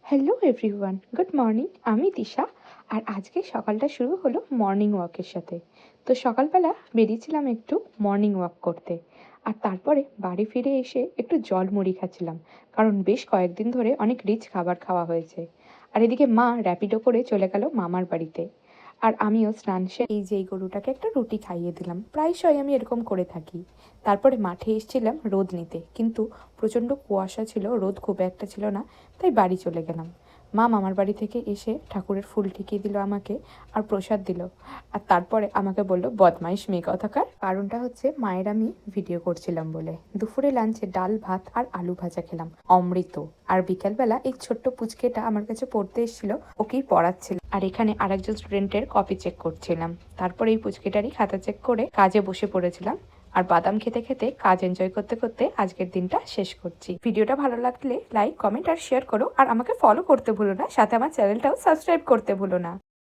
Hello everyone, good morning. আমি দিশা। আর আজকে সকালটা শুরু হলো মর্নিং ওয়াকের সাথে। তো সকালবেলা বেরিয়েছিলাম একটু মর্নিং ওয়াক করতে। আর তারপরে বাড়ি ফিরে এসে একটু জল মুড়ি খাচ্ছিলাম, কারণ বেশ কয়েকদিন ধরে অনেক রিচ খাবার খাওয়া হয়েছে। আর এদিকে মা র্যাপিডো করে চলে গেল মামার বাড়িতে। আর আমিও স্নান সেরে এই গরুটাকে একটা রুটি খাইয়ে দিলাম। প্রায়শই আমি এরকম করে থাকি। তারপরে মাঠে এসেছিলাম রোদ নিতে, কিন্তু প্রচণ্ড কুয়াশা ছিল, রোদ খুব একটা ছিল না, তাই বাড়ি চলে গেলাম। মা মামার বাড়ি থেকে এসে ঠাকুরের ফুল ঠেকিয়ে দিল আমাকে, আর প্রসাদ দিল। আর তারপরে আমাকে বলল, বদমাইশ মেয়ে কথাকার। কারণটা হচ্ছে মায়ের আমি ভিডিও করছিলাম বলে। দুপুরে লাঞ্চে ডাল ভাত আর আলু ভাজা খেলাম, অমৃত। আর বিকালবেলা এই ছোট্ট পুচকেটা আমার কাছে পড়তে এসেছিল, ওকেই পড়াচ্ছিল। আর এখানে আরেকজন স্টুডেন্টের কপি চেক করছিলাম। তারপরে এই পুচকেটারই খাতা চেক করে কাজে বসে পড়েছিলাম। আর বাদাম খেতে খেতে কাজ এনজয় করতে করতে আজকের দিনটা শেষ করছি। ভিডিওটা ভালো লাগলে লাইক, কমেন্ট আর শেয়ার করো। আর আমাকে ফলো করতে ভুলো না, সাথে আমার চ্যানেলটাও সাবস্ক্রাইব করতে ভুলো না।